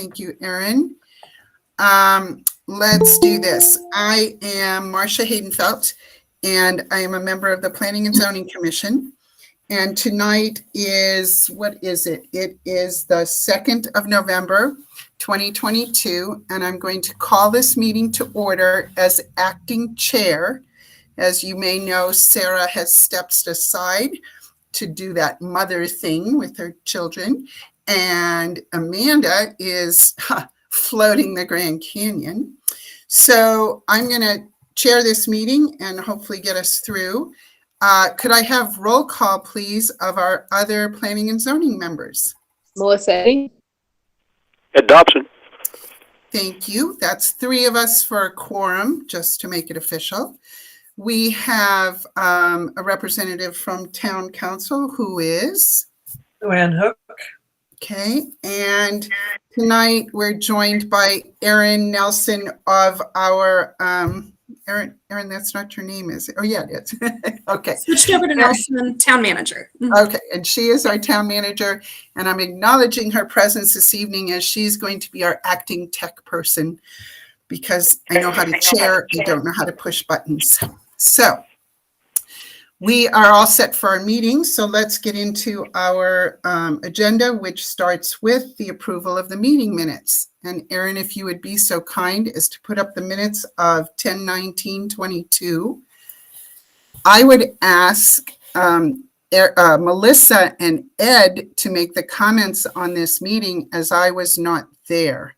Thank you, Erin. Let's do this. I am Marcia Haydenfelt, and I am a member of the Planning and Zoning Commission. And tonight is, what is it? It is the 2nd of November, 2022, and I'm going to call this meeting to order as acting chair. As you may know, Sarah has stepped aside to do that mother thing with her children, and Amanda is floating the Grand Canyon. So I'm going to chair this meeting and hopefully get us through. Could I have roll call, please, of our other planning and zoning members? Melissa Eddy. Ed Dobson. Thank you. That's 3 of us for a quorum, just to make it official. We have a representative from Town Council who is? Joanne Hook. Okay, and tonight we're joined by Erin Nelson of our, Erin, that's not your name, is it? Oh, yeah, it is. Okay. Switched over to Nelson, town manager. Okay, and she is our town manager, and I'm acknowledging her presence this evening as she's going to be our acting tech person because I know how to chair, I don't know how to push buttons. So we are all set for our meeting, so let's get into our agenda, which starts with the approval of the meeting minutes. And Erin, if you would be so kind as to put up the minutes of 10/19/22. I would ask Melissa and Ed to make the comments on this meeting as I was not there.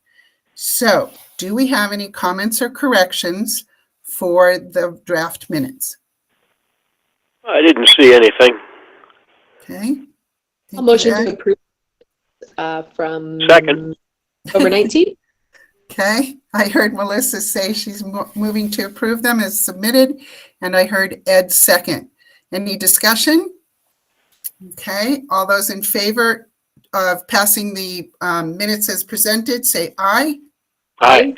So do we have any comments or corrections for the draft minutes? I didn't see anything. Okay. A motion to approve from Second. October 19th. Okay. I heard Melissa say she's moving to approve them as submitted, and I heard Ed second. Any discussion? Okay. All those in favor of passing the minutes as presented, say aye. Aye.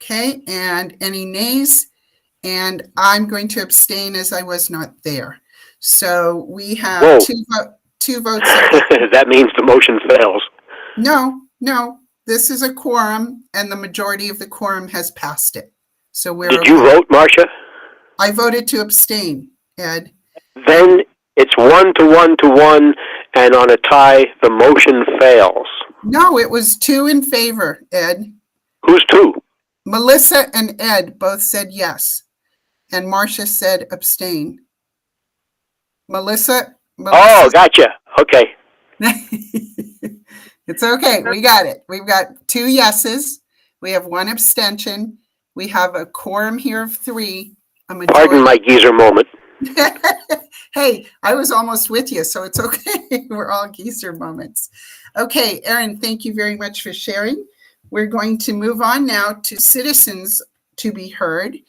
Okay. And any nays? And I'm going to abstain as I was not there. So we have two votes. That means the motion fails. No. This is a quorum, and the majority of the quorum has passed it. So we're. Did you vote, Marcia? I voted to abstain, Ed. Then it's 1 to 1 to 1, and on a tie, the motion fails. No, it was 2 in favor, Ed. Who's 2? Melissa and Ed both said yes, and Marcia said abstain. Melissa. Oh, gotcha. Okay. It's okay. We got it. We've got 2 yeses. We have 1 abstention. We have a quorum here of 3. A majority. Pardon my geezer moment. Hey, I was almost with you, so it's okay. We're all geezer moments. Okay, Erin, thank you very much for sharing. We're going to move on now to citizens to be heard.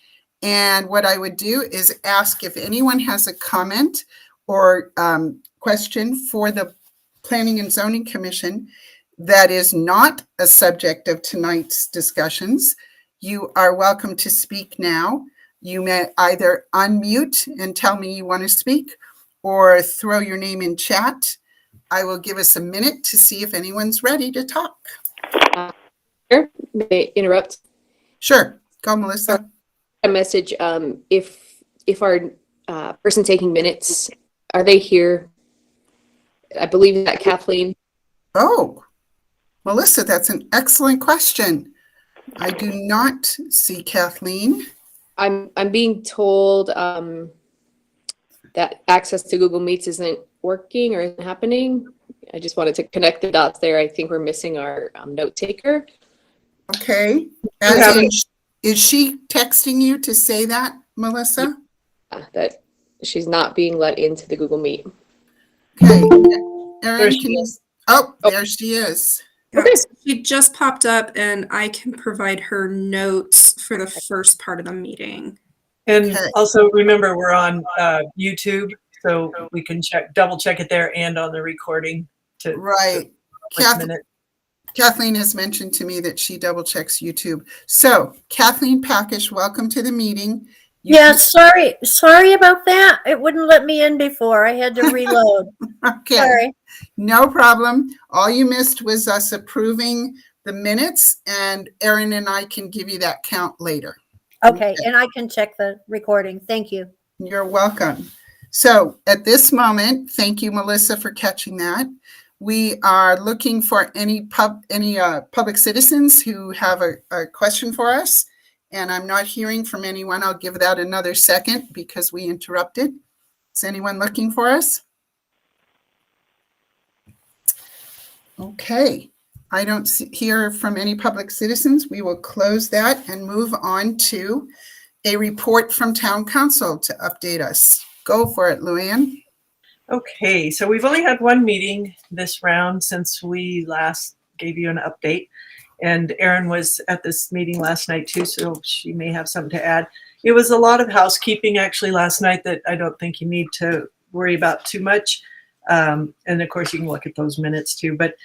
And what I would do is ask if anyone has a comment or question for the Planning and Zoning Commission that is not a subject of tonight's discussions. You are welcome to speak now. You may either unmute and tell me you want to speak or throw your name in chat. I will give us a minute to see if anyone's ready to talk. May I interrupt? Sure. Go, Melissa. A message. If our person taking minutes, are they here? I believe that Kathleen. Oh, Melissa, that's an excellent question. I do not see Kathleen. I'm being told that access to Google Meets isn't working or isn't happening. I just wanted to connect the dots there. I think we're missing our note taker. Okay. Is she texting you to say that, Melissa? That she's not being let into the Google Meet. Okay. Erin, can you? Oh, there she is. Yeah, so she just popped up, and I can provide her notes for the first part of the meeting. And Okay. also remember, we're on YouTube, so we can double check it there and on the recording. Right. Kathleen has mentioned to me that she double checks YouTube. So Kathleen Packish, welcome to the meeting. Sorry about that. It wouldn't let me in before. I had to reload. Okay. Sorry. No problem. All you missed was us approving the minutes, and Erin and I can give you that count later. Okay, and I can check the recording. Thank you. You're welcome. So at this moment, thank you, Melissa, for catching that. We are looking for any public citizens who have a question for us, and I'm not hearing from anyone. I'll give that another second because we interrupted. Is anyone looking for us? Okay, I don't hear from any public citizens. We will close that and move on to a report from town council to update us. Go for it, Luann. Okay, so we've only had one meeting this round since we last gave you an update. And Erin was at this meeting last night too, so she may have something to add. It was a lot of housekeeping actually last night that I don't think you need to worry about too much. And of course you can look at those minutes too, but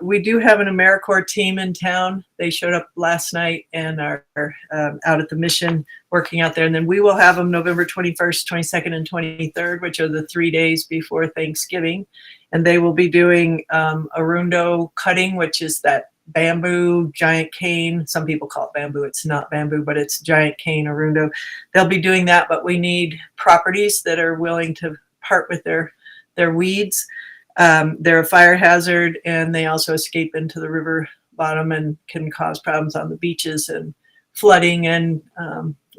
we do have an AmeriCorps team in town. They showed up last night and are out at the mission working out there. And then we will have them November 21st, 22nd, and 23rd, which are the 3 days before Thanksgiving. And they will be doing arundo cutting, which is that bamboo giant cane. Some people call it bamboo. It's not bamboo, but it's giant cane arundo. They'll be doing that, but we need properties that are willing to part with their weeds. They're a fire hazard, and they also escape into the river bottom and can cause problems on the beaches and flooding. And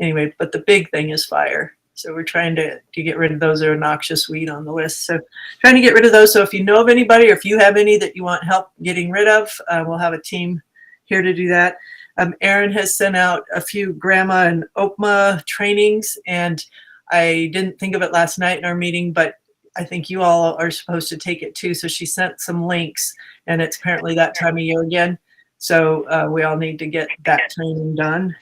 anyway, but the big thing is fire. So we're trying to get rid of those that are noxious weed on the list. So trying to get rid of those. So if you know of anybody, or if you have any that you want help getting rid of, we'll have a team here to do that. Erin has sent out a few grandma and OPMA trainings, and I didn't think of it last night in our meeting, but I think you all are supposed to take it too. So she sent some links, and it's apparently that time of year again. So we all need to get that training done.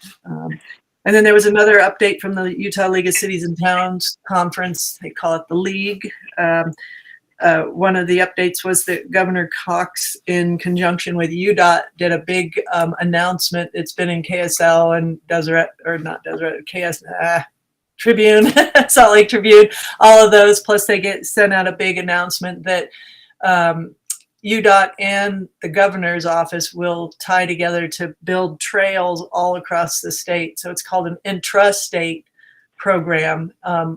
And then there was another update from the Utah League of Cities and Towns conference. They call it the League. One of the updates was that Governor Cox, in conjunction with UDOT, did a big announcement. It's been in KSL and Tribune, Salt Lake Tribune, all of those. Plus they sent out a big announcement that UDOT and the governor's office will tie together to build trails all across the state. So it's called an intrastate program,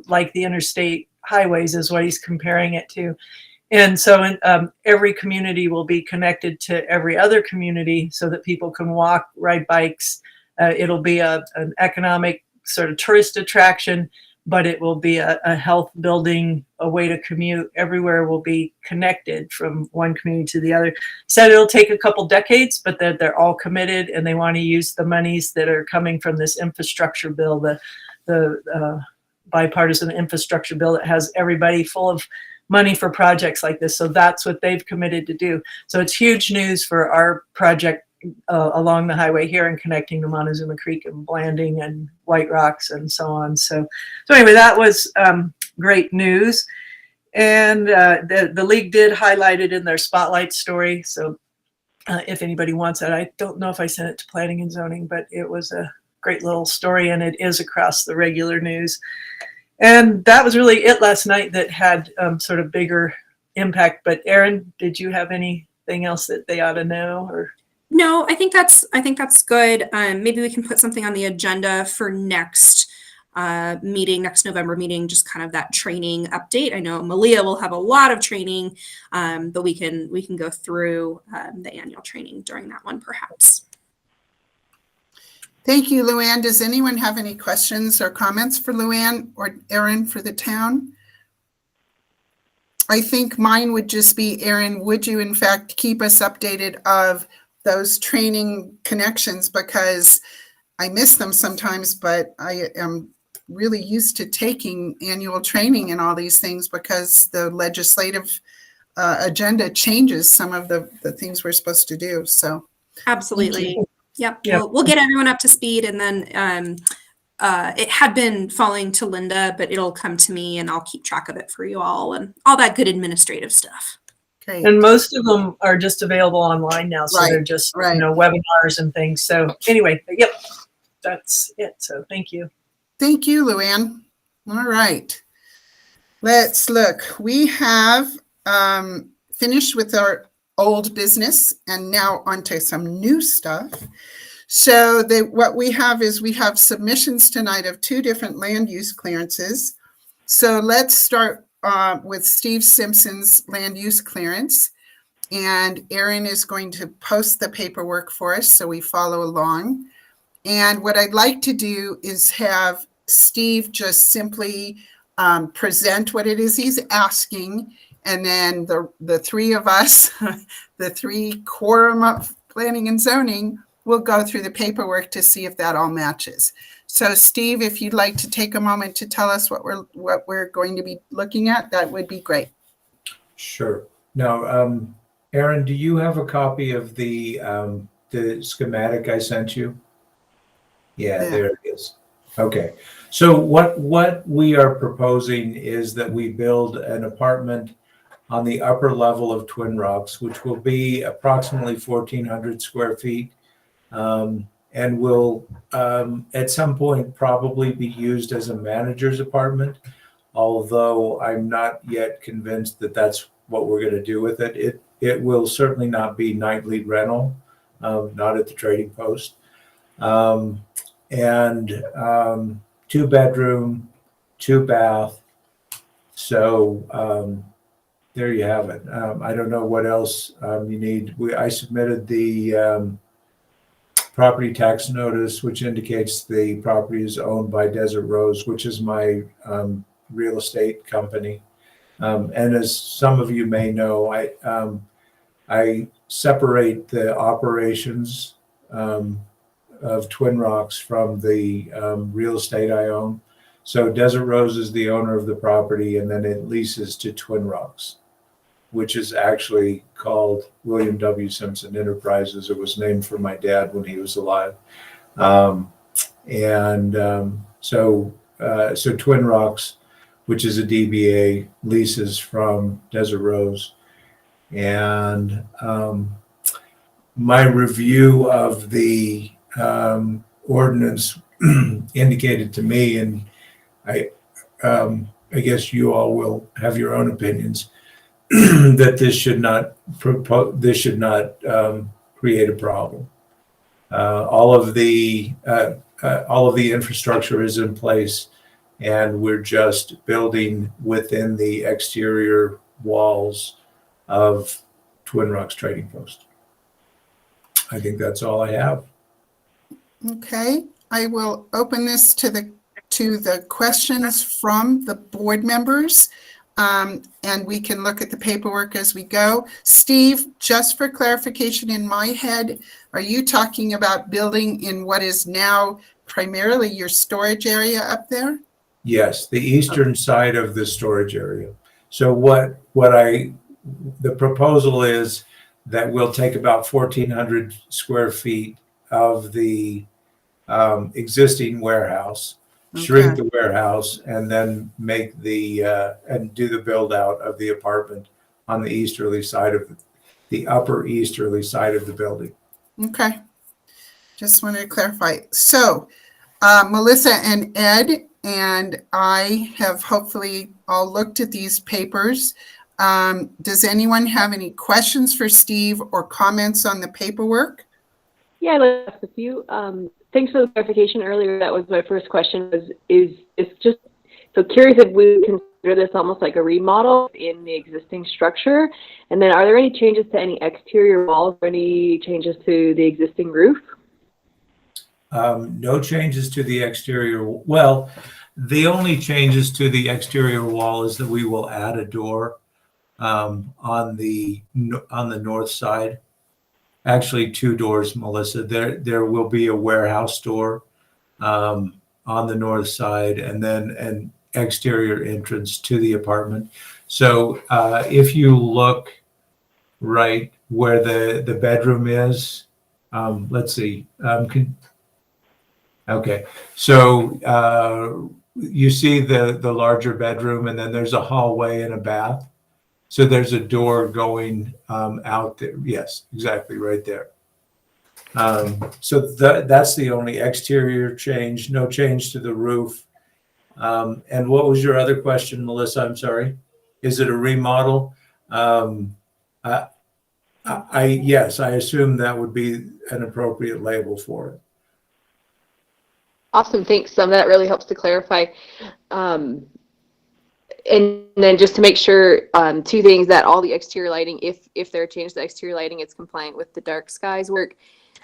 like the interstate highways is what he's comparing it to. And so every community will be connected to every other community so that people can walk, ride bikes. It'll be an economic sort of tourist attraction, but it will be a health building, a way to commute. Everywhere will be connected from one community to the other. Said it'll take a couple decades, but that they're all committed, and they want to use the monies that are coming from this infrastructure bill, the bipartisan infrastructure bill that has everybody full of money for projects like this. So that's what they've committed to do. So it's huge news for our project along the highway here and connecting to Montezuma Creek and Blanding and White Rocks and so on. So anyway, that was great news. And the league did highlight it in their spotlight story. So if anybody wants that, I don't know if I sent it to planning and zoning, but it was a great little story, and it is across the regular news. And that was really it last night that had sort of bigger impact. But Erin, did you have anything else that they ought to know? Or No, I think that's good. Maybe we can put something on the agenda for next next November meeting, just kind of that training update. I know Malia will have a lot of training, but we can go through the annual training during that one, perhaps. Thank you, Luann. Does anyone have any questions or comments for Luann or Erin for the town? I think mine would just be, Erin, would you in fact keep us updated of those training connections, because I miss them sometimes, but I am really used to taking annual training and all these things because the legislative agenda changes some of the things we're supposed to do. So Absolutely. Yep. We'll get everyone up to speed, and then it had been falling to Linda, but it'll come to me, and I'll keep track of it for you all and all that good administrative stuff. great. And most of them are just available online now. So they're just, webinars and things. So anyway, yep, that's it. So thank you. Thank you, Luann. All right. Let's look. We have finished with our old business and now onto some new stuff. So what we have is we have submissions tonight of 2 different land use clearances. So let's start with Steve Simpson's land use clearance. And Erin is going to post the paperwork for us so we follow along. And what I'd like to do is have Steve just simply present what it is he's asking. And then the 3 of us, the 3 quorum of planning and zoning, will go through the paperwork to see if that all matches. So Steve, if you'd like to take a moment to tell us what we're going to be looking at, that would be great. Sure. Now, Erin, do you have a copy of the schematic I sent you? Yeah, there it is. Okay. So what we are proposing is that we build an apartment on the upper level of Twin Rocks, which will be approximately 1,400 square feet, and will at some point probably be used as a manager's apartment, although I'm not yet convinced that that's what we're going to do with it. It will certainly not be nightly rental, not at the Trading Post. And 2 bedroom, 2 bath. So there you have it. I don't know what else you need. I submitted the property tax notice, which indicates the property is owned by Desert Rose, which is my real estate company. And as some of you may know, I separate the operations of Twin Rocks from the real estate I own. So Desert Rose is the owner of the property, and then it leases to Twin Rocks, which is actually called William W. Simpson Enterprises. It was named for my dad when he was alive. So Twin Rocks, which is a DBA, leases from Desert Rose. And my review of the ordinance indicated to me, and I guess you all will have your own opinions, that this should not create a problem. All of the infrastructure is in place, and we're just building within the exterior walls of Twin Rocks Trading Post. I think that's all I have. Okay, I will open this to the questions from the board members, and we can look at the paperwork as we go. Steve, just for clarification in my head, are you talking about building in what is now primarily your storage area up there? Yes, the eastern side of the storage area. So the proposal is that we'll take about 1,400 square feet of the existing warehouse, shrink the warehouse, and then make and do the build out of the apartment on the easterly side of the upper easterly side of the building. Okay, just wanted to clarify. So Melissa and Ed and I have hopefully all looked at these papers. Does anyone have any questions for Steve or comments on the paperwork? Yeah, I'd like a few. Thanks for the clarification earlier. That was my first question. It's just so curious if we consider this almost like a remodel in the existing structure, and then are there any changes to any exterior walls or any changes to the existing roof? No changes to the exterior. Well, the only changes to the exterior wall is that we will add a door on the north side. Actually, 2 doors, Melissa. There will be a warehouse door on the north side, and then an exterior entrance to the apartment. So if you look right where the bedroom is, let's see. Okay, so you see the larger bedroom, and then there's a hallway and a bath. So there's a door going out there. Yes, exactly right there. So that's the only exterior change. No change to the roof. And what was your other question, Melissa? I'm sorry. Is it a remodel? Yes, I assume that would be an appropriate label for it. Awesome, thanks. That really helps to clarify. And then just to make sure, two things, that all the exterior lighting, if they're changed, the exterior lighting, it's compliant with the dark skies work.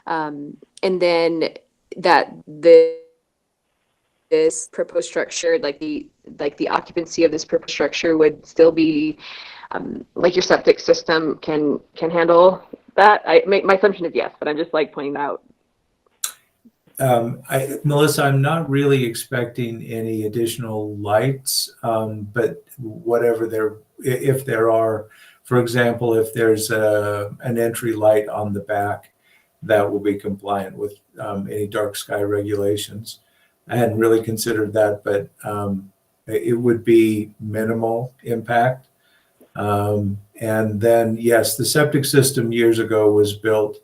And then that this proposed structure, like the occupancy of this proposed structure would still be, like your septic system can handle that. My assumption is yes, but I'm just like pointing that out. Melissa, I'm not really expecting any additional lights, but if there are, for example, if there's an entry light on the back, that will be compliant with any dark sky regulations. I hadn't really considered that, but it would be minimal impact. And then, yes, the septic system years ago was built,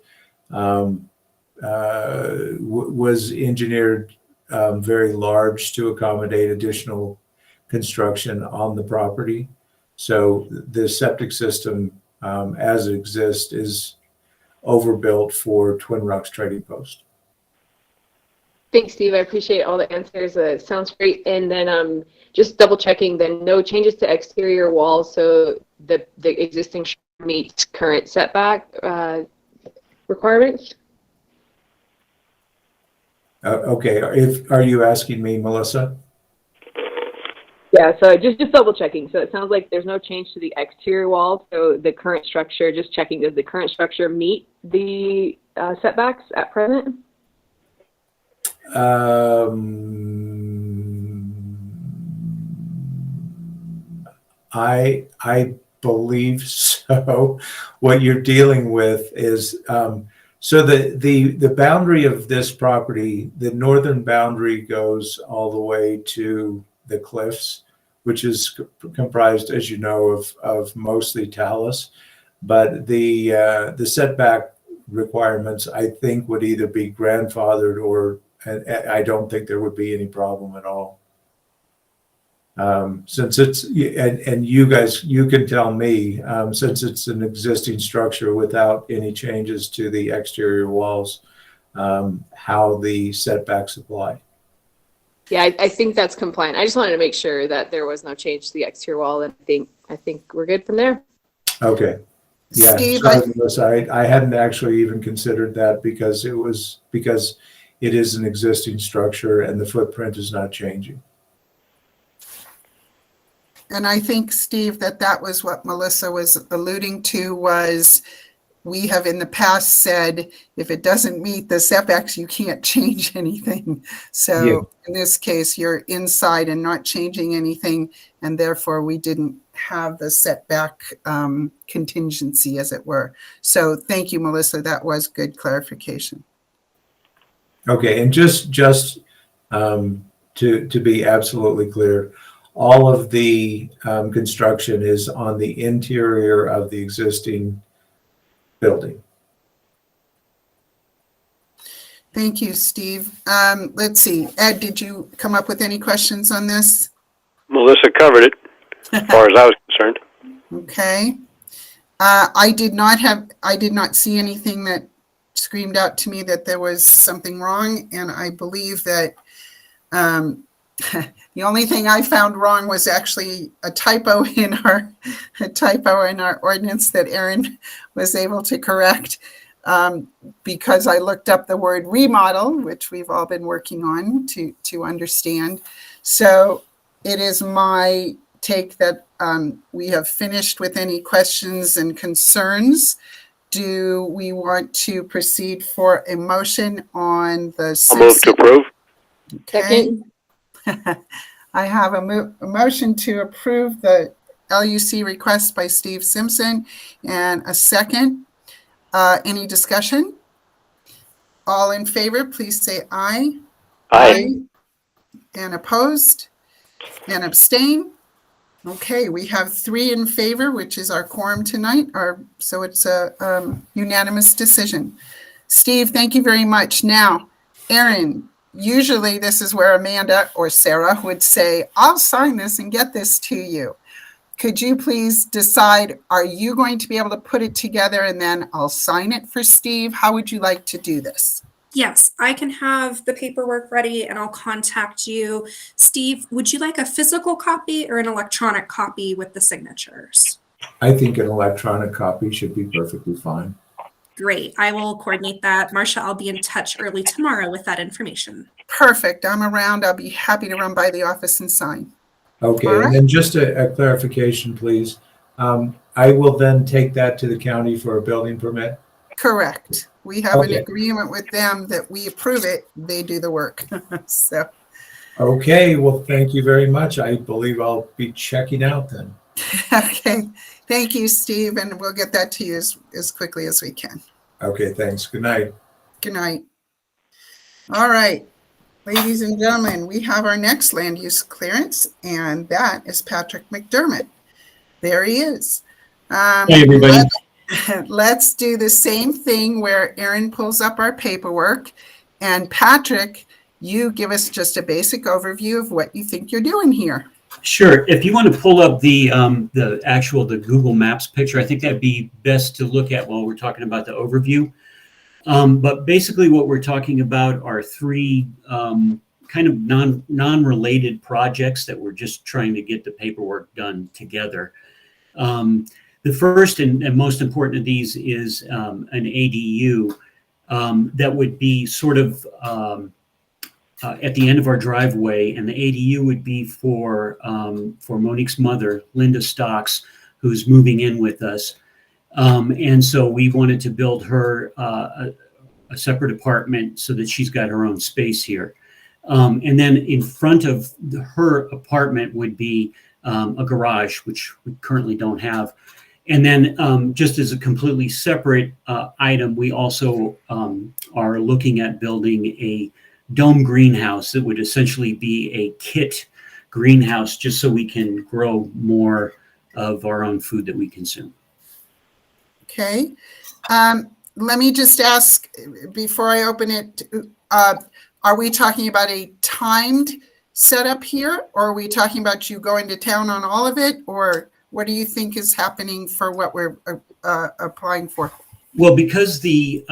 was engineered very large to accommodate additional construction on the property. So the septic system as it exists is overbuilt for Twin Rocks Trading Post. Thanks, Steve. I appreciate all the answers. Sounds great. And then just double checking, then no changes to exterior walls. So the existing structure meets current setback requirements. Okay. Are you asking me, Melissa? Yeah, so just double checking. So it sounds like there's no change to the exterior wall. So the current structure, just checking, does the current structure meet the setbacks at present? I believe so. What you're dealing with is so the boundary of this property, the northern boundary goes all the way to the cliffs, which is comprised, as you know, of mostly talus. But the setback requirements, I think, would either be grandfathered or I don't think there would be any problem at all. Since it's, and you guys, you can tell me, since it's an existing structure without any changes to the exterior walls, how the setbacks apply. Yeah, I think that's compliant. I just wanted to make sure that there was no change to the exterior wall, and I think we're good from there. Okay. Yeah, Steve, sorry, Melissa, I hadn't actually even considered that because it is an existing structure and the footprint is not changing. And I think, Steve, that was what Melissa was alluding to, was we have in the past said, if it doesn't meet the setbacks, you can't change anything. So Yeah. In this case, you're inside and not changing anything, and therefore we didn't have the setback contingency, as it were. So thank you, Melissa. That was good clarification. Okay, and just to be absolutely clear, all of the construction is on the interior of the existing building. Thank you, Steve. Let's see. Ed, did you come up with any questions on this? Melissa covered it, as far as I was concerned. Okay. I did not see anything that screamed out to me that there was something wrong, and I believe that the only thing I found wrong was actually a typo in our ordinance that Erin was able to correct, because I looked up the word remodel, which we've all been working on to understand. So it is my take that we have finished with any questions and concerns. Do we want to proceed for a motion on the? I'll move to approve. Okay. I have a motion to approve the LUC request by Steve Simpson and a second. Any discussion? All in favor, please say aye. Aye. And opposed and abstain? Okay, we have 3 in favor, which is our quorum tonight, so it's a unanimous decision. Steve, thank you very much. Now, Erin, usually this is where Amanda or Sarah would say, I'll sign this and get this to you. could you please decide, are you going to be able to put it together and then I'll sign it for Steve? How would you like to do this? Yes, I can have the paperwork ready and I'll contact you. Steve, would you like a physical copy or an electronic copy with the signatures? I think an electronic copy should be perfectly fine. Great. I will coordinate that. Marcia, I'll be in touch early tomorrow with that information. Perfect. I'm around. I'll be happy to run by the office and sign. Okay, All right. and then just a clarification, please. I will then take that to the county for a building permit? Correct. We have an Okay. agreement with them that we approve it, they do the work. So, Okay, well, thank you very much. I believe I'll be checking out then. okay. Thank you, Steve, and we'll get that to you as quickly as we can. Okay, thanks. Good night. Good night. All right, ladies and gentlemen, we have our next land use clearance, and that is Patrick McDermott. There he is. Hey, everybody. Let's do the same thing where Erin pulls up our paperwork, and Patrick, you give us just a basic overview of what you think you're doing here. Sure. If you want to pull up the Google Maps picture, I think that'd be best to look at while we're talking about the overview. But basically what we're talking about are three kind of non-related projects that we're just trying to get the paperwork done together. The first and most important of these is an ADU that would be sort of at the end of our driveway, and the ADU would be for Monique's mother, Linda Stocks, who's moving in with us. And so we wanted to build her a separate apartment so that she's got her own space here. And then in front of her apartment would be a garage, which we currently don't have. And then just as a completely separate item, we also are looking at building a dome greenhouse that would essentially be a kit greenhouse just so we can grow more of our own food that we consume. Okay. Let me just ask before I open it, are we talking about a timed setup here, or are we talking about you going to town on all of it, or what do you think is happening for what we're applying for? Well, because the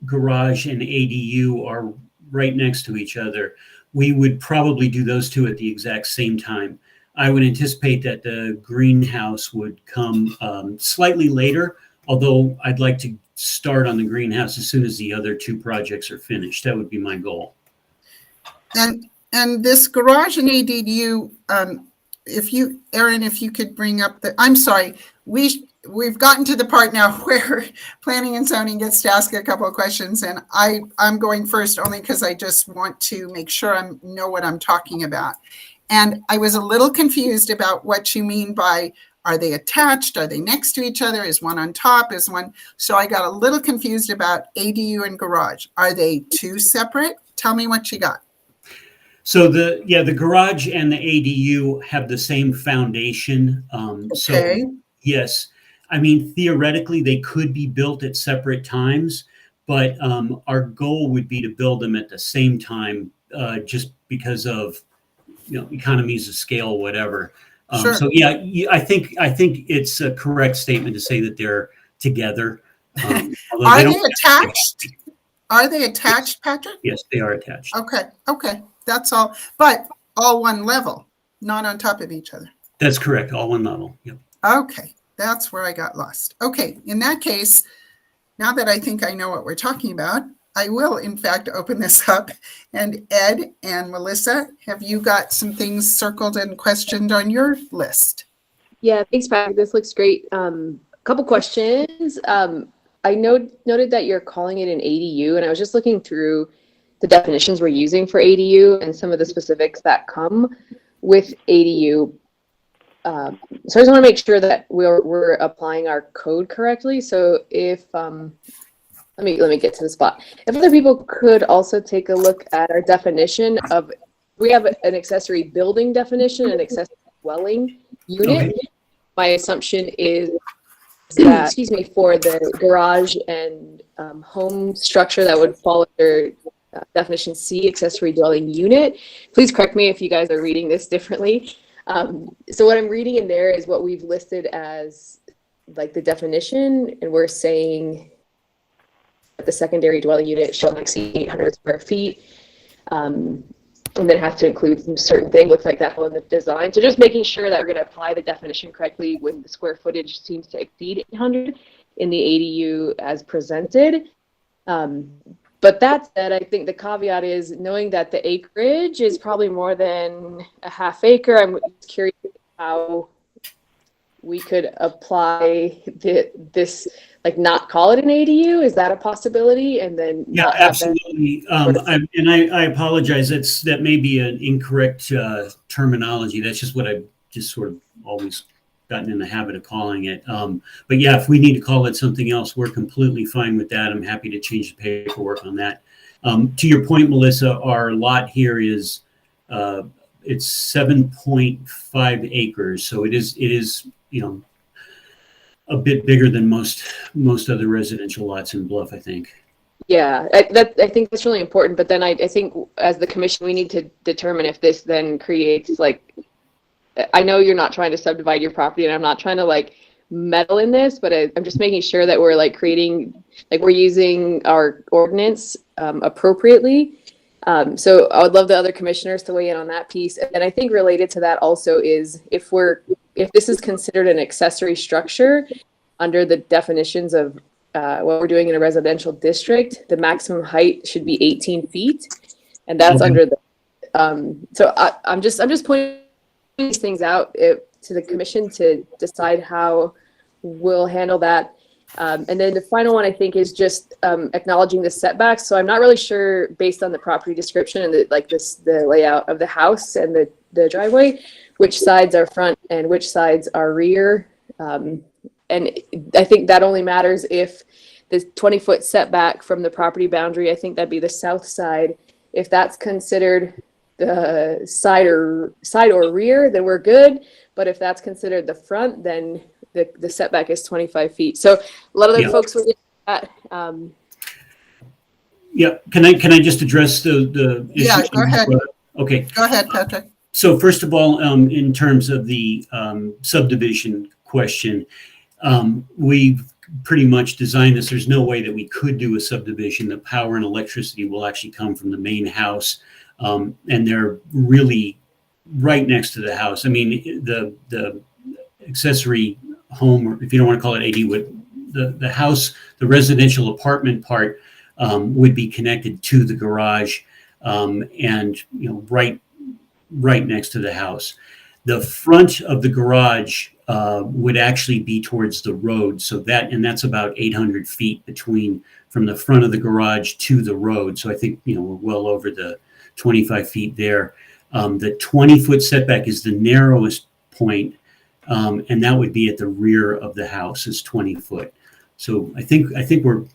garage and ADU are right next to each other, we would probably do those two at the exact same time. I would anticipate that the greenhouse would come slightly later, although I'd like to start on the greenhouse as soon as the other two projects are finished. That would be my goal. And this garage and ADU, Erin, if you could bring up I'm sorry, we've gotten to the part now where planning and zoning gets to ask a couple of questions, and I'm going first only because I just want to make sure I know what I'm talking about. And I was a little confused about what you mean by, are they attached? Are they next to each other? Is one on top? Is one? So I got a little confused about ADU and garage. Are they two separate? Tell me what you got. So the garage and the ADU have the same foundation. Okay. So yes, I mean, theoretically, they could be built at separate times, but our goal would be to build them at the same time, just because of, economies of scale, whatever. Sure. So yeah, I think it's a correct statement to say that they're together. Are they attached? Are they attached, Patrick? Yes, they are attached. Okay. That's all, but all one level, not on top of each other. That's correct. All one level. Yep. Okay. That's where I got lost. Okay. In that case, now that I think I know what we're talking about, I will in fact open this up. And Ed and Melissa, have you got some things circled and questioned on your list? Yeah, thanks, Patrick. This looks great. Couple questions. I noted that you're calling it an ADU, and I was just looking through the definitions we're using for ADU and some of the specifics that come with ADU. So I just want to make sure that we're applying our code correctly. So if let me get to the spot. If other people could also take a look at our definition of, we have an accessory building definition, an accessory dwelling unit. Okay. My assumption is that, for the garage and home structure that would fall under definition C, accessory dwelling unit. Please correct me if you guys are reading this differently. So what I'm reading in there is what we've listed as like the definition, and we're saying that the secondary dwelling unit shall not exceed 800 square feet. And then has to include some certain thing, looks like that in the design. So just making sure that we're going to apply the definition correctly when the square footage seems to exceed 800 in the ADU as presented. But that said, I think the caveat is knowing that the acreage is probably more than a half acre. I'm curious how we could apply this, like not call it an ADU. Is that a possibility? And then Yeah, not have absolutely. I apologize. That may be an incorrect terminology. That's just what I've just sort of always gotten in the habit of calling it. But yeah, if we need to call it something else, we're completely fine with that. I'm happy to change the paperwork on that. To your point, Melissa, our lot here is it's 7.5 acres, so it is a bit bigger than most other residential lots in Bluff, I think. Yeah, I think that's really important. But then I think as the commission, we need to determine if this then creates like, I know you're not trying to subdivide your property, and I'm not trying to like meddle in this, but I'm just making sure that we're like creating, like we're using our ordinance appropriately. So I would love the other commissioners to weigh in on that piece. And I think related to that also is if this is considered an accessory structure under the definitions of what we're doing in a residential district, the maximum height should be 18 feet. And that's under the, so I'm just pointing these things out to the commission to decide how we'll handle that. And then the final one I think is just acknowledging the setbacks. So I'm not really sure based on the property description and the layout of the house and the driveway, which sides are front and which sides are rear. And I think that only matters if the 20-foot setback from the property boundary, I think that'd be the south side. If that's considered the side or rear, then we're good. But if that's considered the front, then the setback is 25 feet. So a lot of the folks were at. Yeah, can I just address the issue? Yeah, go ahead. Okay. Go ahead, Patrick. So first of all, in terms of the subdivision question, we've pretty much designed this. There's no way that we could do a subdivision. The power and electricity will actually come from the main house, and they're really right next to the house. I mean, the accessory home, or if you don't want to call it AD, the house, the residential apartment part would be connected to the garage, and right next to the house. The front of the garage would actually be towards the road, so that's about 800 feet from the front of the garage to the road. So I think we're well over the 25 feet there. The 20-foot setback is the narrowest point, and that would be at the rear of the house is 20 foot. So I think we're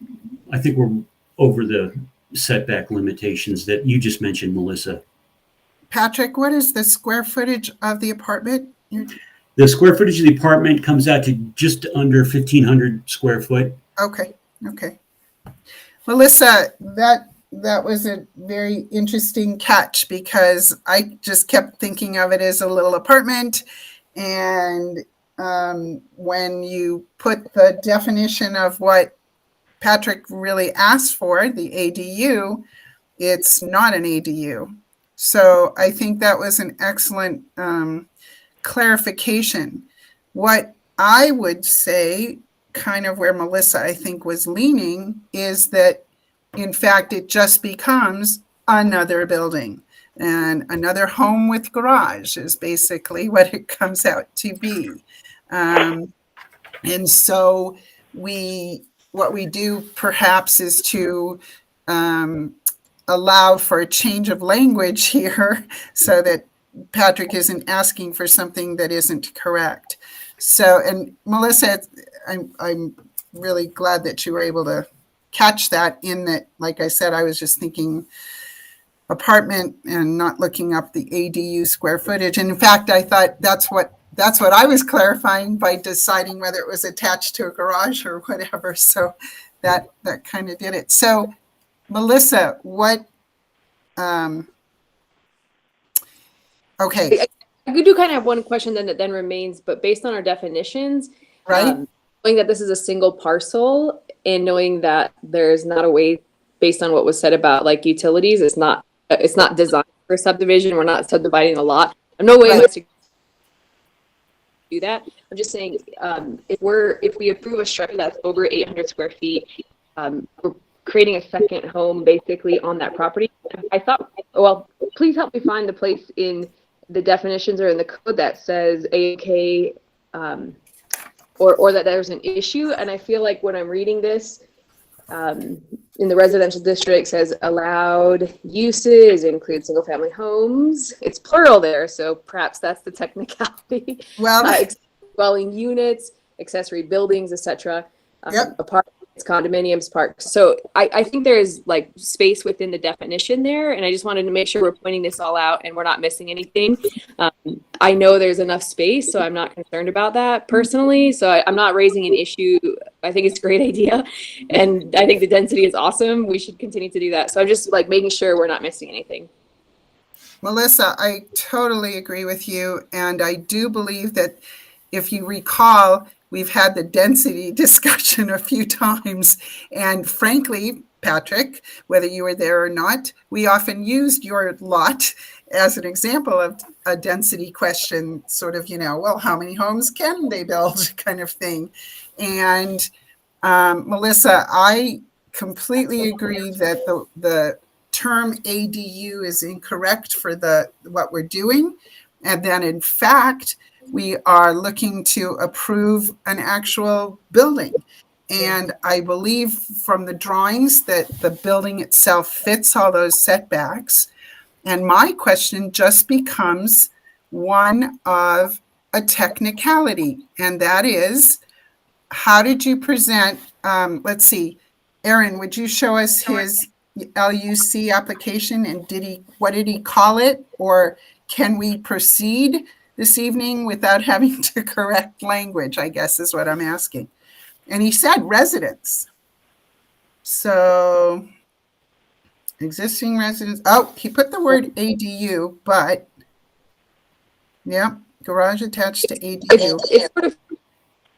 over the setback limitations that you just mentioned, Melissa. Patrick, what is the square footage of the apartment? The square footage of the apartment comes out to just under 1,500 square foot. Okay. Melissa, that was a very interesting catch because I just kept thinking of it as a little apartment. And when you put the definition of what Patrick really asked for, the ADU, it's not an ADU. So I think that was an excellent clarification. What I would say, kind of where Melissa, I think, was leaning, is that, in fact, it just becomes another building. And another home with garage is basically what it comes out to be. And so what we do perhaps is to allow for a change of language here so that Patrick isn't asking for something that isn't correct. So, and Melissa, I'm really glad that you were able to catch that, in that, like I said, I was just thinking apartment and not looking up the ADU square footage. And in fact, I thought that's what I was clarifying by deciding whether it was attached to a garage or whatever. So that kind of did it. So Melissa, what, okay. do kind of have one question then that then remains, but based on our definitions, Right? knowing that this is a single parcel and knowing that there's not a way based on what was said about like utilities, it's not designed for subdivision. We're not subdividing a lot. I'm no way Right. to do that. I'm just saying, if we approve a structure that's over 800 square feet, we're creating a second home basically on that property. I thought, well, please help me find the place in the definitions or in the code that says AAK, or that there's an issue. And I feel like when I'm reading this, in the residential district says allowed uses include single family homes. It's plural there, so perhaps that's the technicality. Well, Dwelling units, accessory buildings, etc. Yep. Apartments, condominiums, parks. So I think there is like space within the definition there, and I just wanted to make sure we're pointing this all out and we're not missing anything. I know there's enough space, so I'm not concerned about that personally. So I'm not raising an issue. I think it's a great idea, and I think the density is awesome. We should continue to do that. So I'm just like making sure we're not missing anything. Melissa, I totally agree with you. And I do believe that if you recall, we've had the density discussion a few times. And frankly, Patrick, whether you were there or not, we often used your lot as an example of a density question, sort of, well, how many homes can they build kind of thing. And Melissa, I completely agree that the term ADU is incorrect for what we're doing. And then in fact, we are looking to approve an actual building. And I believe from the drawings that the building itself fits all those setbacks. And my question just becomes one of a technicality. And that is, how did you present, let's see, Aaron, would you show us his LUC application, and what did he call it? Or can we proceed this evening without having to correct language, I guess is what I'm asking. And he said residence. So existing residence. Oh, he put the word ADU, but yeah, garage attached to ADU. It sort of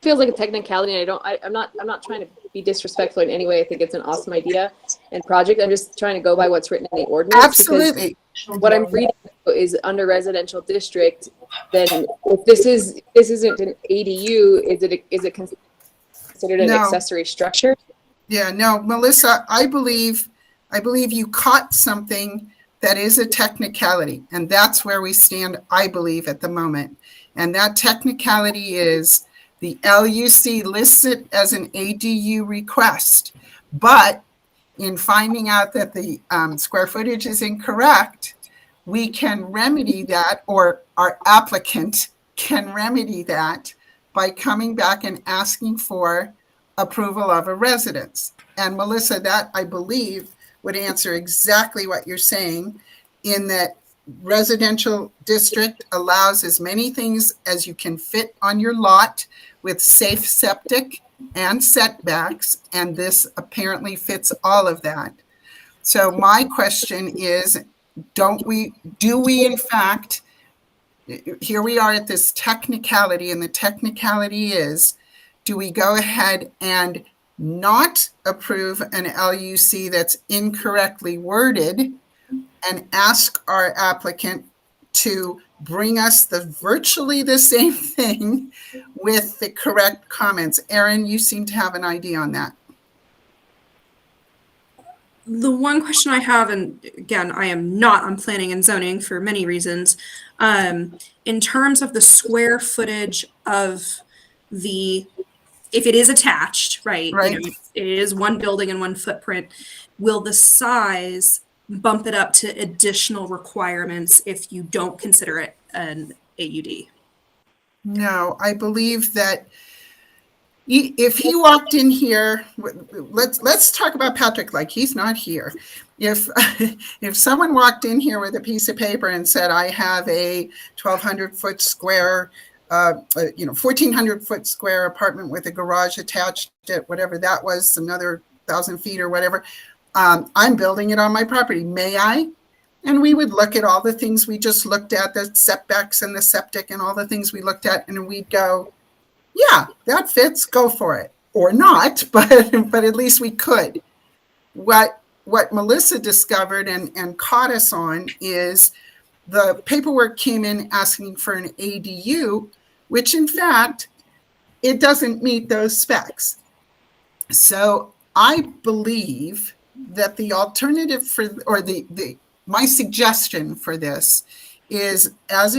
feels like a technicality, and I'm not trying to be disrespectful in any way. I think it's an awesome idea and project. I'm just trying to go by what's written in the ordinance. Absolutely. What I'm reading is under residential district. Then if this isn't an ADU, is it considered an accessory structure? Yeah, no, Melissa, I believe you caught something that is a technicality, and that's where we stand, I believe, at the moment. And that technicality is the LUC lists it as an ADU request, but in finding out that the square footage is incorrect, we can remedy that, or our applicant can remedy that by coming back and asking for approval of a residence. And Melissa, that I believe would answer exactly what you're saying, in that residential district allows as many things as you can fit on your lot with safe septic and setbacks, and this apparently fits all of that. So my question is, do we in fact, here we are at this technicality, and the technicality is, do we go ahead and not approve an LUC that's incorrectly worded and ask our applicant to bring us virtually the same thing with the correct comments? Aaron, you seem to have an idea on that. The one question I have, and again, I am not on planning and zoning for many reasons, in terms of the square footage of if it is attached, right? Right. It is one building and one footprint. Will the size bump it up to additional requirements if you don't consider it an AUD? No, I believe that if he walked in here, let's talk about Patrick like he's not here. If someone walked in here with a piece of paper and said, I have a 1,200 foot square, 1,400 foot square apartment with a garage attached to whatever that was, another 1,000 feet or whatever, I'm building it on my property. May I? And we would look at all the things we just looked at, the setbacks and the septic and all the things we looked at, and we'd go, yeah, that fits, go for it. Or not, but at least we could. What Melissa discovered and caught us on is the paperwork came in asking for an ADU, which in fact, it doesn't meet those specs. So I believe that the alternative or my suggestion for this is as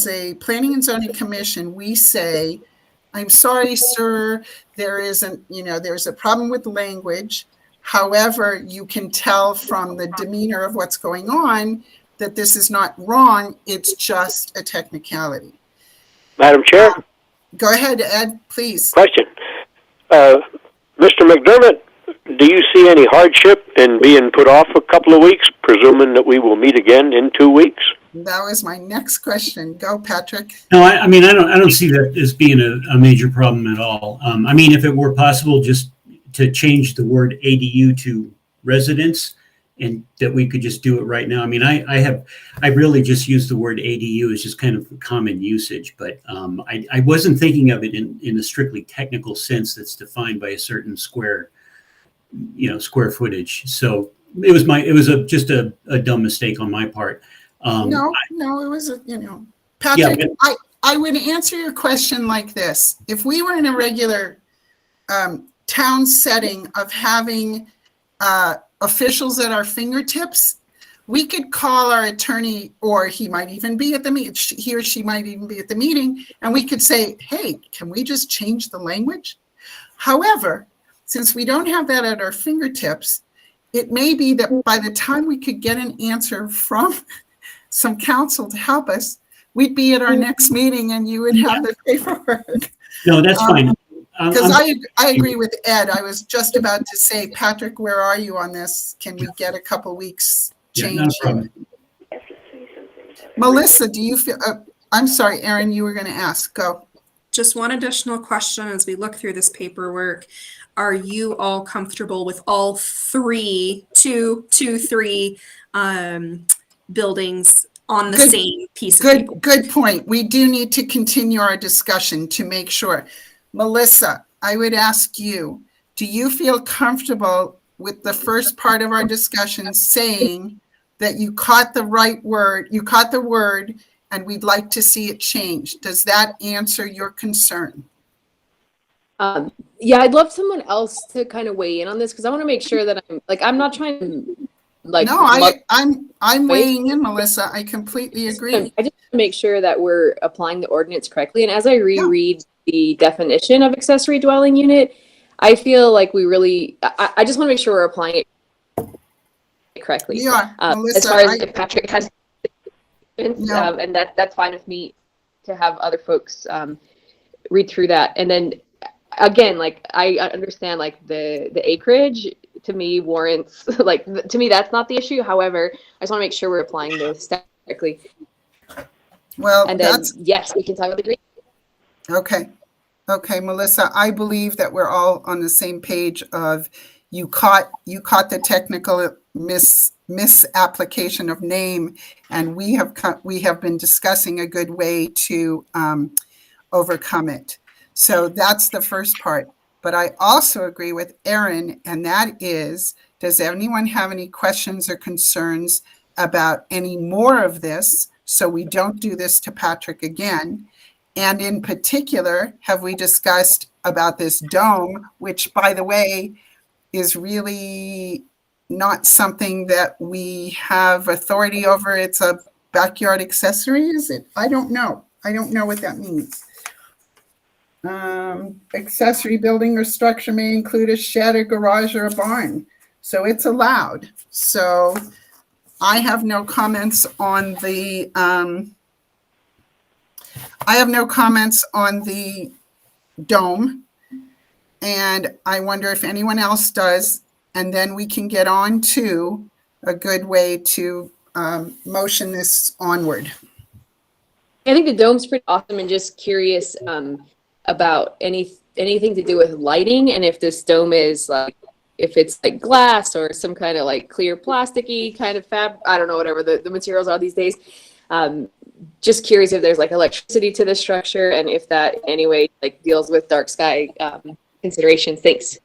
a planning and zoning commission, we say, I'm sorry, sir, there's a problem with the language. However, you can tell from the demeanor of what's going on that this is not wrong. It's just a technicality. Madam Chair, Go ahead, Ed, please. question. Mr. McDermott, do you see any hardship in being put off a couple of weeks, presuming that we will meet again in 2 weeks? That was my next question. Go, Patrick. No, I mean, I don't see that as being a major problem at all. I mean, if it were possible just to change the word ADU to residence, and that we could just do it right now. I mean, I really just use the word ADU as just kind of common usage, but I wasn't thinking of it in a strictly technical sense that's defined by a certain square footage. So it was just a dumb mistake on my part. No, it was, Patrick, Yeah, I would answer your question like this. If we were in a regular town setting of having officials at our fingertips, we could call our attorney, or he might even be at the meeting, he or she might even be at the meeting, and we could say, hey, can we just change the language? However, since we don't have that at our fingertips, it may be that by the time we could get an answer from some counsel to help us, we'd be at our next meeting and you would have the paperwork. no, that's fine. Because I agree with Ed. I was just about to say, Patrick, where are you on this? Can we get a couple weeks Yeah, change? not a problem. Melissa, do you feel, I'm sorry, Erin, you were going to ask. Go. Just one additional question as we look through this paperwork. Are you all comfortable with all three buildings on the same piece of paper? Good point. We do need to continue our discussion to make sure. Melissa, I would ask you, do you feel comfortable with the first part of our discussion saying that you caught the right word, you caught the word, and we'd like to see it changed? Does that answer your concern? Yeah, I'd love someone else to kind of weigh in on this because I want to make sure that I'm not trying to No, I'm weighing in, Melissa. I completely agree. I just want to make sure that we're applying the ordinance correctly. And as I reread the definition of accessory dwelling unit, I feel like I just want to make sure we're applying it correctly. Yeah, Melissa, as far as if Patrick has, and that's fine with me to have other folks read through that. And then again, I understand the acreage to me warrants to me that's not the issue. However, I just want to make sure we're applying this correctly. Well, and then yes, we can talk about the green. Okay, Melissa, I believe that we're all on the same page of you caught the technical misapplication of name, and we have been discussing a good way to overcome it. So that's the first part. But I also agree with Erin, and that is, does anyone have any questions or concerns about any more of this so we don't do this to Patrick again? And in particular, have we discussed about this dome, which, by the way, is really not something that we have authority over? It's a backyard accessory, is it? I don't know. I don't know what that means. Accessory building or structure may include a shed, a garage, or a barn. So it's allowed. So I have no comments on the dome, and I wonder if anyone else does, and then we can get on to a good way to motion this onward. I think the dome's pretty awesome, and just curious about anything to do with lighting, and if this dome is if it's like glass or some kind of like clear plasticky kind of I don't know, whatever the materials are these days. Just curious if there's like electricity to the structure and if that anyway like deals with dark sky considerations. Thanks.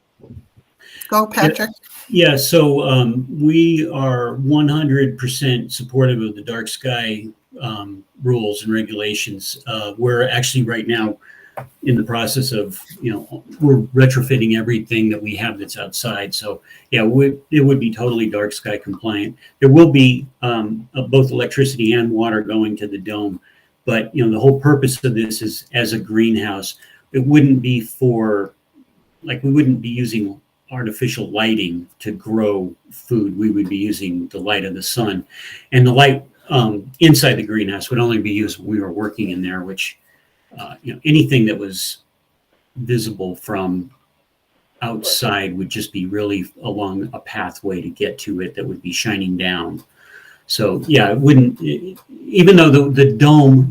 Go, Patrick. Yeah, so we are 100% supportive of the dark sky rules and regulations. We're actually right now in the process of, we're retrofitting everything that we have that's outside. So yeah, it would be totally dark sky compliant. There will be both electricity and water going to the dome, but the whole purpose of this is as a greenhouse. It wouldn't be for, we wouldn't be using artificial lighting to grow food. We would be using the light of the sun, and the light inside the greenhouse would only be used when we were working in there, which anything that was visible from outside would just be really along a pathway to get to it that would be shining down. So yeah, it wouldn't, even though the dome,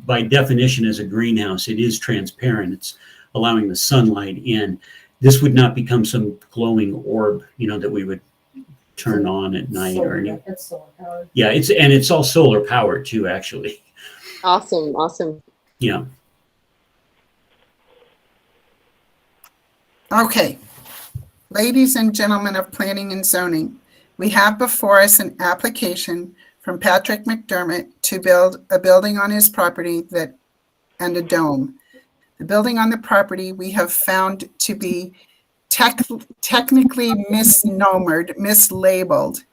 by definition as a greenhouse, it is transparent. It's allowing the sunlight in. This would not become some glowing orb, that we would turn on at night or anything. It's solar powered. Yeah, it's all solar powered too, actually. Awesome. Yeah. Okay. Ladies and gentlemen of Planning and Zoning, we have before us an application from Patrick McDermott to build a building on his property and a dome. The building on the property we have found to be technically mislabeled,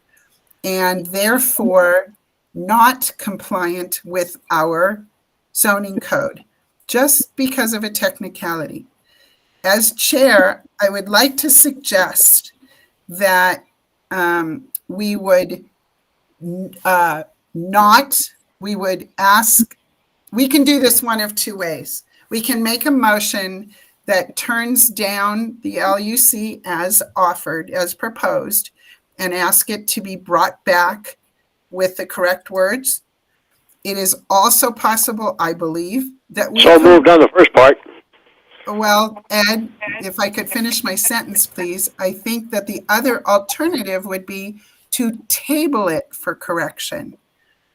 and therefore not compliant with our zoning code, just because of a technicality. As chair, I would like to suggest that we would ask, we can do this one of two ways. We can make a motion that turns down the LUC as offered, as proposed, and ask it to be brought back with the correct words. It is also possible, I believe, that we So moved on the first part. Well, Ed, if I could finish my sentence, please. I think that the other alternative would be to table it for correction.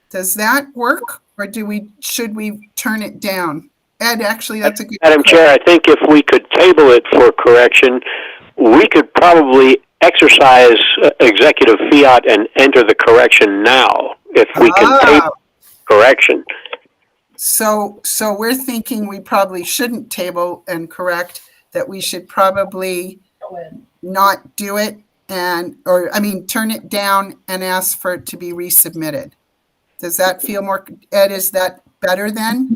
Does that work, or should we turn it down? Ed, actually, that's a good Madam Chair, I think if we could table it for correction, we could probably exercise executive fiat and enter the correction now, if we can table correction. So we're thinking we probably shouldn't table and correct, that we should probably not do it turn it down and ask for it to be resubmitted. Does that feel more, Ed, is that better then?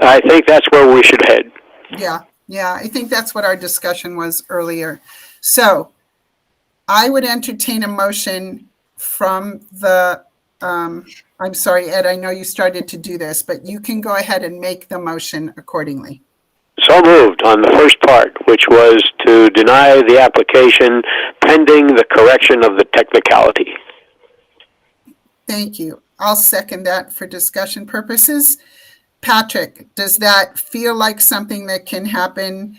I think that's where we should head. Yeah, I think that's what our discussion was earlier. So I would entertain a motion from the, I'm sorry, Ed, I know you started to do this, but you can go ahead and make the motion accordingly. So moved on the first part, which was to deny the application pending the correction of the technicality. Thank you. I'll second that for discussion purposes. Patrick, does that feel like something that can happen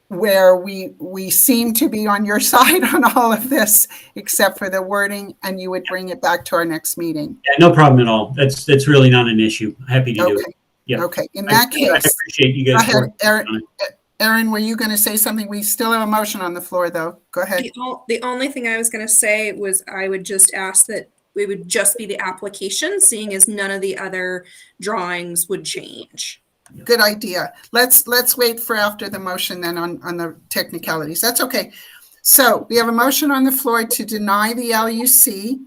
where we seem to be on your side on all of this, except for the wording, and you would bring it back to our next meeting? Yeah, no problem at all. That's really not an issue. Happy to do it. Yeah. Okay. In that case, I appreciate you guys. go ahead, Erin, were you going to say something? We still have a motion on the floor, though. Go ahead. The only thing I was going to say was I would just ask that we would just be the application, seeing as none of the other drawings would change. Good idea. Let's wait for after the motion then on the technicalities. That's okay. So we have a motion on the floor to deny the LUC,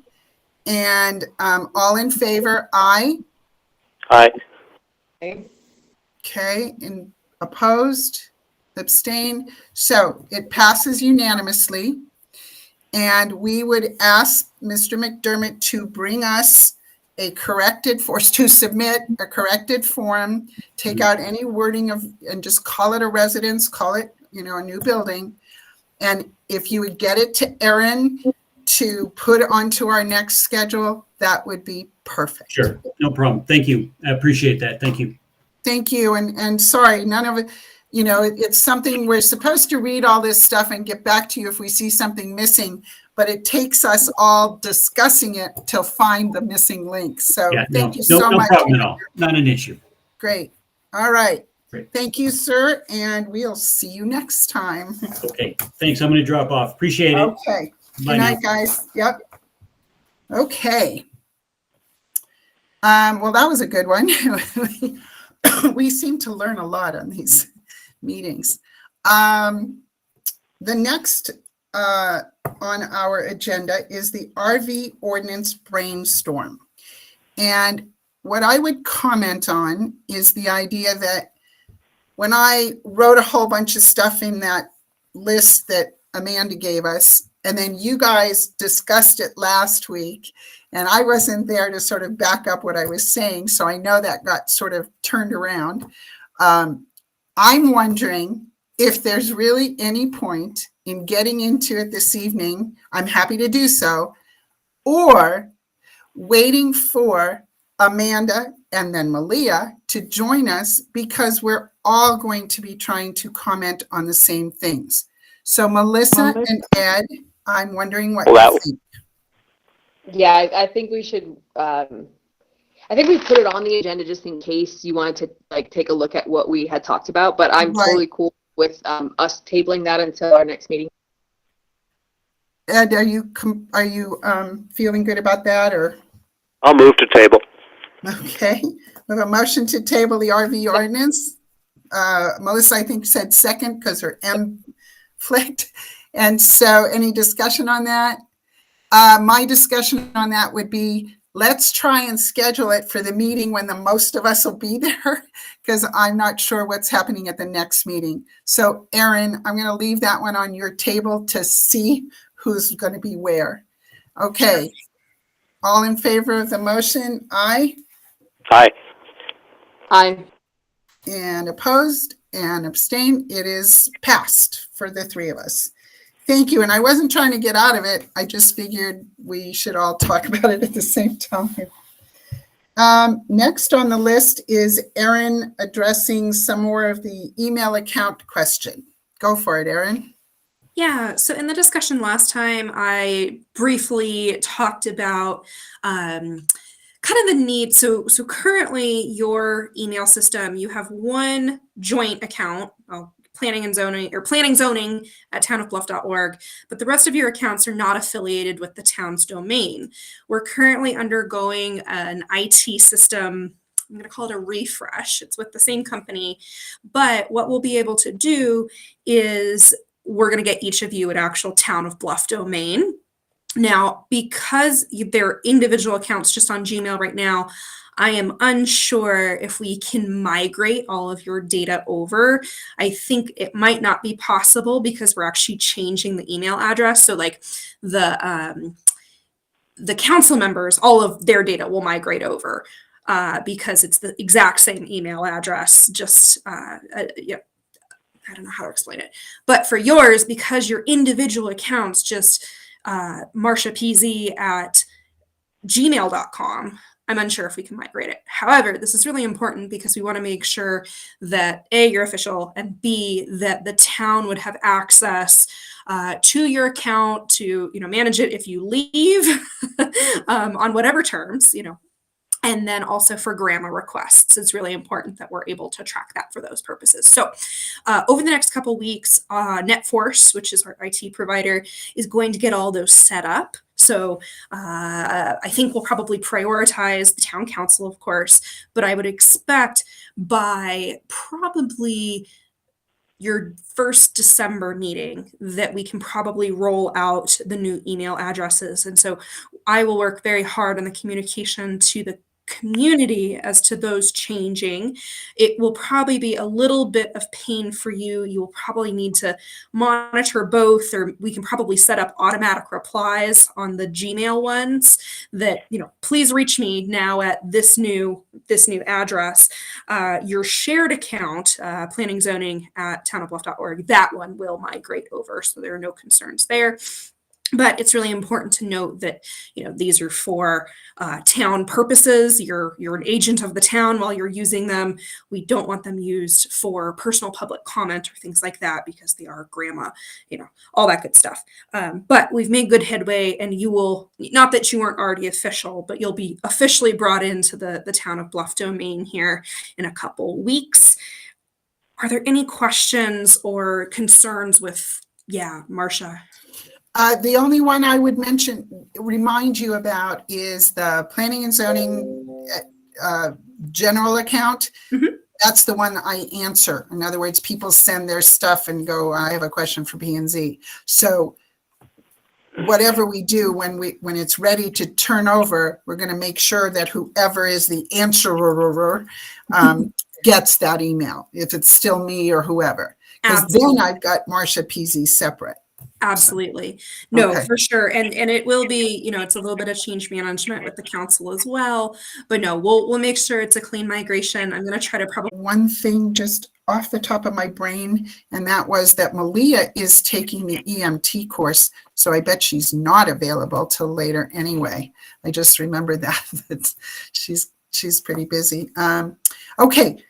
and all in favor, aye. Aye. Okay, and opposed, abstain. So it passes unanimously. And we would ask Mr. McDermott to bring us to submit a corrected form, take out any wording and just call it a residence, call it, a new building. And if you would get it to Erin to put onto our next schedule, that would be perfect. Sure, no problem. Thank you. I appreciate that. Thank you. Thank you. And sorry, none of it, it's something we're supposed to read all this stuff and get back to you if we see something missing, but it takes us all discussing it to find the missing links. So Yeah, thank you no so much. problem at all. Not an issue. Great. All right. Great. Thank you, sir. And we'll see you next time. Okay, thanks. I'm going to drop off. Appreciate it. Okay. Bye Good now. night, guys. Yep. Okay. Well, that was a good one. We seem to learn a lot on these meetings. The next on our agenda is the RV ordinance brainstorm. And what I would comment on is the idea that when I wrote a whole bunch of stuff in that list that Amanda gave us, and then you guys discussed it last week, and I wasn't there to sort of back up what I was saying, so I know that got sort of turned around. I'm wondering if there's really any point in getting into it this evening. I'm happy to do so, or waiting for Amanda and then Malia to join us, because we're all going to be trying to comment on the same things. So Melissa and Ed, I'm wondering what you think. Yeah, I think we should. I think we put it on the agenda just in case you wanted to like take a look at what we had talked about. But I'm totally cool with us tabling that until our next meeting. Ed, are you feeling good about that, or? I'll move to table. Okay, we have a motion to table the RV ordinance. Melissa, I think, said second because her M flicked. And so any discussion on that? My discussion on that would be, let's try and schedule it for the meeting when the most of us will be there, because I'm not sure what's happening at the next meeting. So Erin, I'm going to leave that one on your table to see who's going to be where. Okay. All in favor of the motion? Aye. Aye. Aye. And opposed and abstained? It is passed for the three of us. Thank you. And I wasn't trying to get out of it. I just figured we should all talk about it at the same time. Next on the list is Erin addressing some more of the email account question. Go for it, Erin. Yeah, so in the discussion last time, I briefly talked about kind of the need. So currently your email system, you have one joint account, planning and zoning, or planning zoning at townofbluff.org, but the rest of your accounts are not affiliated with the town's domain. We're currently undergoing an IT system. I'm going to call it a refresh. It's with the same company, but what we'll be able to do is we're going to get each of you an actual Town of Bluff domain. Now, because they're individual accounts just on Gmail right now, I am unsure if we can migrate all of your data over. I think it might not be possible because we're actually changing the email address. So like the council members, all of their data will migrate over because it's the exact same email address, just yeah. I don't know how to explain it, but for yours, because your individual accounts just marciapz@gmail.com, I'm unsure if we can migrate it. However, this is really important because we want to make sure that A, you're official, and B, that the town would have access to your account to, manage it if you leave on whatever terms, and then also for grammar requests. It's really important that we're able to track that for those purposes. So over the next couple weeks, NetForce, which is our IT provider, is going to get all those set up. So I think we'll probably prioritize the town council, of course, but I would expect by probably your first December meeting that we can probably roll out the new email addresses. And so I will work very hard on the communication to the community as to those changing. It will probably be a little bit of pain for you. You will probably need to monitor both, or we can probably set up automatic replies on the Gmail ones that, please reach me now at this new address. Your shared account, planning zoning at townofbluff.org, that one will migrate over. So there are no concerns there. But it's really important to note that, you know, these are for town purposes. You're an agent of the town while you're using them. We don't want them used for personal public comment or things like that because they are grandma, you know, all that good stuff. But we've made good headway, and you will, not that you weren't already official, but you'll be officially brought into the town of Bluff Domain here in a couple weeks. Are there any questions or concerns with, yeah, Marcia? The only one I would remind you about is the planning and zoning general account. Mhm. That's the one I answer. In other words, people send their stuff and go, I have a question for P&Z. So whatever we do when it's ready to turn over, we're going to make sure that whoever is the answerer gets that email, if it's still me or whoever. Because then I've got Marcia PZ separate. Absolutely. No, Okay. for sure. And it will be, you know, it's a little bit of change management with the council as well. But no, we'll make sure it's a clean migration. I'm going to try to probably. One thing just off the top of my brain, and that was that Malia is taking the EMT course. So I bet she's not available till later anyway. I just remembered that she's pretty busy. Okay.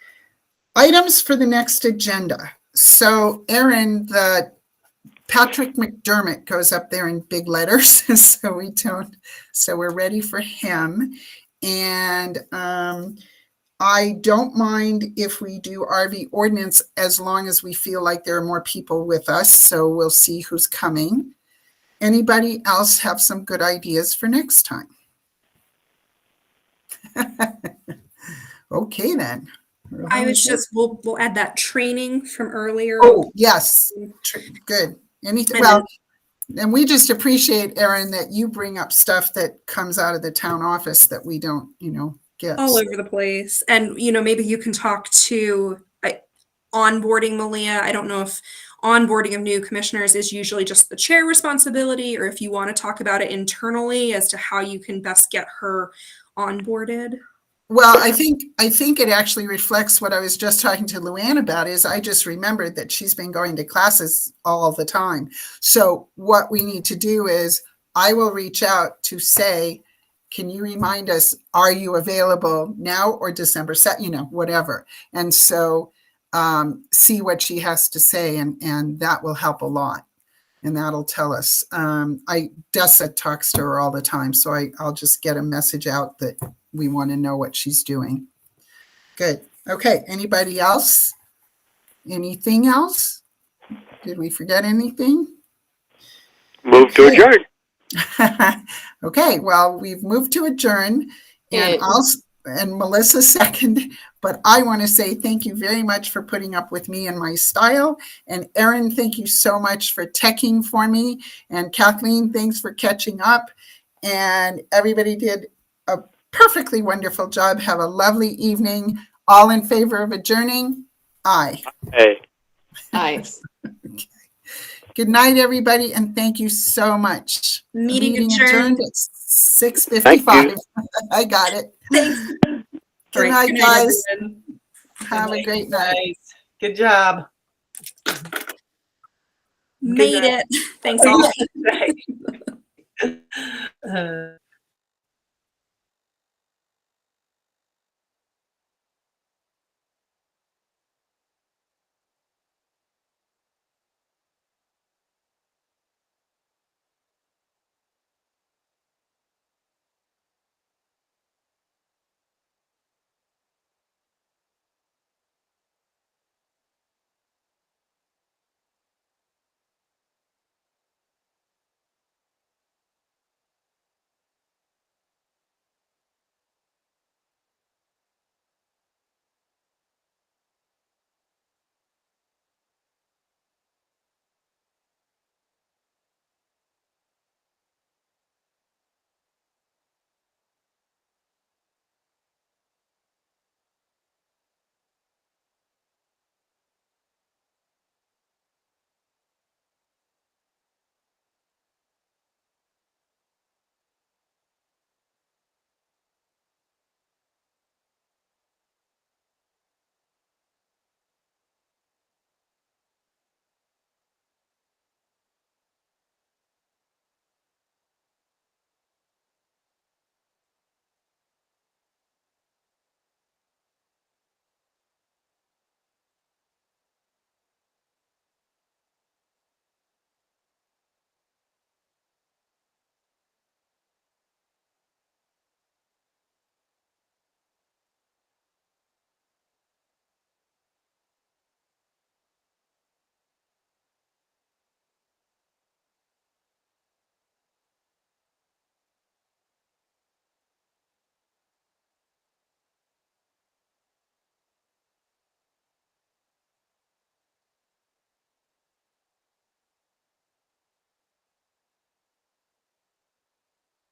Items for the next agenda. So Erin, the Patrick McDermott goes up there in big letters, so we're ready for him. And I don't mind if we do RV ordinance as long as we feel like there are more people with us, so we'll see who's coming. Anybody else have some good ideas for next time? Okay, then. I was just, we'll add that training from earlier. Oh, yes. Good. Anything, And well, and we just appreciate, Erin, that you bring up stuff that comes out of the town office that we don't, get. all over the place. And, maybe you can talk to onboarding Malia. I don't know if onboarding of new commissioners is usually just the chair responsibility, or if you want to talk about it internally as to how you can best get her onboarded. Well, I think it actually reflects what I was just talking to Luann about. Is I just remembered that she's been going to classes all the time. So what we need to do is I will reach out to say, can you remind us, are you available now or December 2nd, whatever. And so see what she has to say, and that will help a lot. And that'll tell us. Dessa talks to her all the time, so I'll just get a message out that we want to know what she's doing. Good. Okay. Anybody else? Anything else? Did we forget anything? Move to adjourn. Okay. Well, we've moved to adjourn, and Melissa second. But I want to say thank you very much for putting up with me and my style. And Erin, thank you so much for teching for me. And Kathleen, thanks for catching up. And everybody did a perfectly wonderful job. Have a lovely evening. All in favor of adjourning? Aye. Hey. Aye. Okay. Good night, everybody, and thank you so much. Meeting adjourned at 6:55. I got it. Thanks. Good night, guys. Everyone. Have a great night. Nice. Good job. Made it. Thanks all. Night.